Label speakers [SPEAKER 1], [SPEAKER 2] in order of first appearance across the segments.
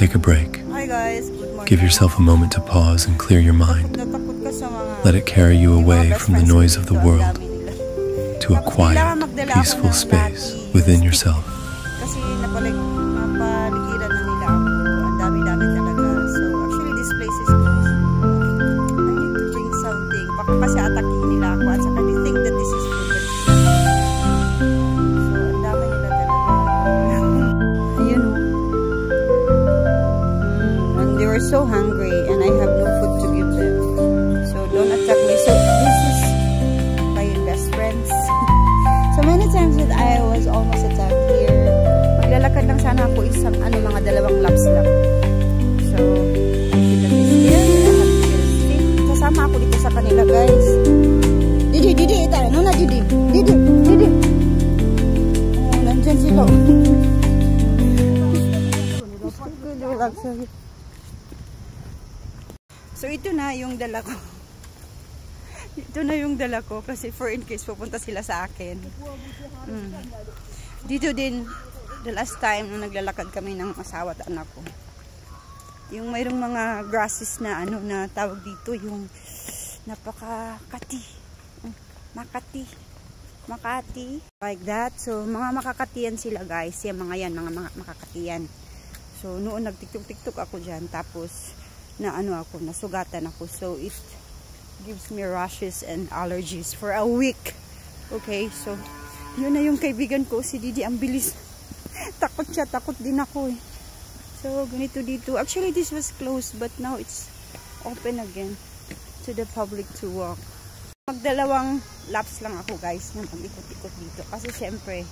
[SPEAKER 1] take a break.
[SPEAKER 2] Hi guys, good morning.
[SPEAKER 1] Give yourself a moment to pause and clear your mind. Let it carry you away from the noise of the world to a quiet, peaceful space within yourself.
[SPEAKER 2] Kasi napaligiran na nila ako. Ang dami-dami talaga. So actually this place is close. I need to bring something. Baka kasi atakin nila ako at saka they think that this is good. So ang dami nila talaga. Ayun. And they were so hungry and I have no food to give them. So don't attack me. So this is my best friends. So many times that I was almost attacked here. Maglalakad lang sana ako isang mga dalawang laps lang. So kasama ako dito sa kanila guys. Didi, ito. Ano na Didi? Didi. Oh, nandyan sila. So ito na yung dala ko. Ito na yung dala ko kasi for in case pupunta sila sa akin. Dito din the last time nung naglalakad kami ng asawa at anak ko. Yung mayroong mga grasses na na tawag dito yung Makati like that. So mga makakatiyan sila guys. Yung mga yan, mga makakatiyan. So noon nagtiktok ako dyan tapos nasugatan ako. So it gives me rashes and allergies for a week. Okay, so yun na yung kaibigan ko, si Didi, ang bilis. Takot siya, takot din ako eh. So ganito dito. Actually this was closed but now it's open again to the public to walk. Magdalawang laps lang ako guys na mag-ikot-ikot dito. Kasi syempre,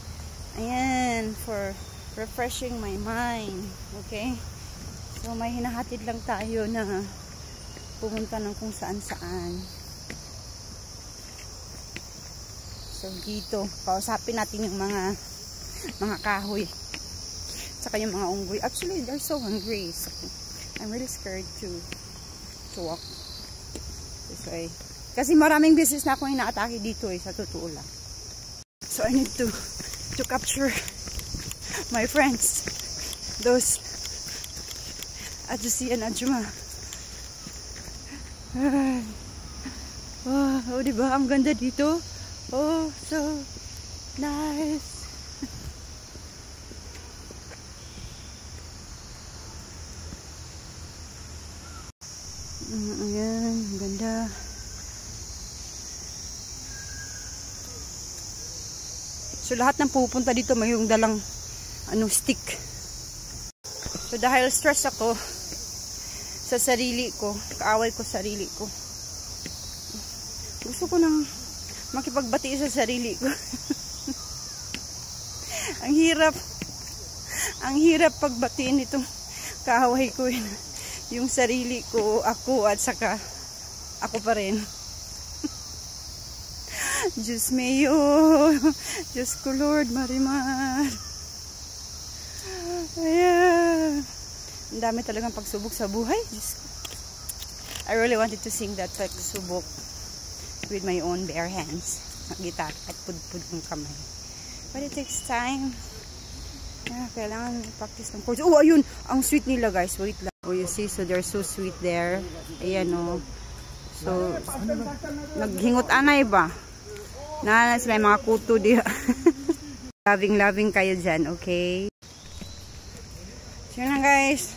[SPEAKER 2] ayan, for refreshing my mind. Okay? So may hinahatid lang tayo na pumunta ng kung saan-saan. So dito, kausapin natin yung mga kahoy. Saka yung mga unggoy. Actually, they're so hungry. So, I'm really scared to walk this way. Kasi maraming beses na akong inaatake dito sa totoo lang. So I need to capture my friends. Those Ajusi and Ajuma. Oh, diba? Ang ganda dito. Oh, so nice. Ayan, ang ganda. So lahat ng pupunta dito may yung dalang stick. So dahil stress ako sa sarili ko, kaaway ko sarili ko. Gusto ko nang makipagbati sa sarili ko. Ang hirap pagbatiin itong kaaway ko yun. Yung sarili ko, ako at saka ako pa rin. Diyos mayo, Diyos ko Lord, Marimar. Ayan. Ang dami talagang pagsubok sa buhay. I really wanted to sing that pagsubok with my own bare hands. Gitar at pudpud ng kamay. But it takes time. Kailangan practice ng chords. Oh, ayun! Ang sweet nila guys. Wait lang. Oh, you see? So they're so sweet there. Ayan o. So, naghingot anay ba? Na sila yung mga kuto diha. Loving kayo dyan, okay? So yun lang guys.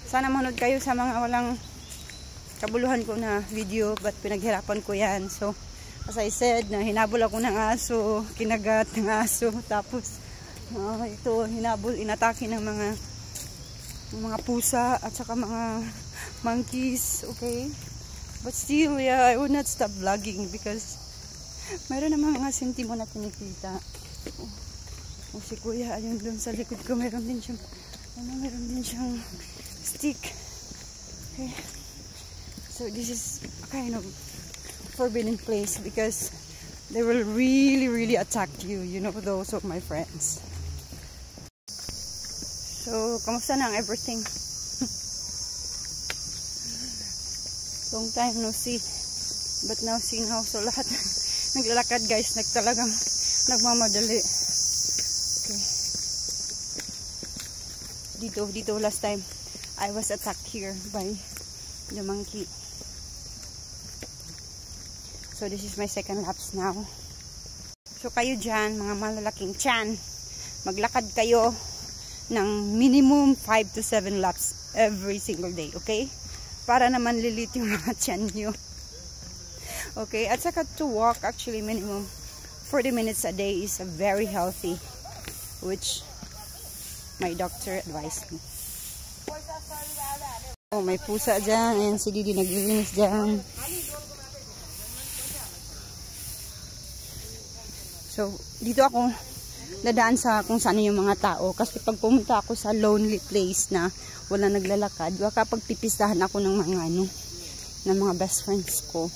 [SPEAKER 2] Sana manood kayo sa mga walang kabuluhan ko na video. But pinaghirapan ko yan. So, as I said, na hinabol ako ng aso. Kinagat ng aso. Tapos, ito, hinabol, inatake ng mga pusa at saka mga monkeys, okay? But still, yeah, I would not stop vlogging because mayroon naman mga sentimo na kinikita. Oh, si kuya, ayun doon sa likod ko, meron din siyang stick. Okay. So this is a kind of forbidden place because they will really attack you, you know, those of my friends. So, kamusta na ang everything? Long time no see. But now see now. So, lahat naglalakad guys. Talagang nagmamadali. Okay. dito last time I was attacked here by the monkey. So this is my second laps now. So kayo dyan, mga malalaking tiyan, maglakad kayo ng minimum 5 to 7 laps every single day, okay? Para naman lilit yung mga tiyan nyo. Okay, at saka to walk actually minimum 40 minutes a day is very healthy, which my doctor advised me. Oh, may pusa dyan. Ayan si Didi naglilinis dyan. So, dito ako dadaan sa kung saan yung mga tao. Kasi pag pumunta ako sa lonely place na wala naglalakad, baka pagpipistahan ako ng mga ng mga best friends ko.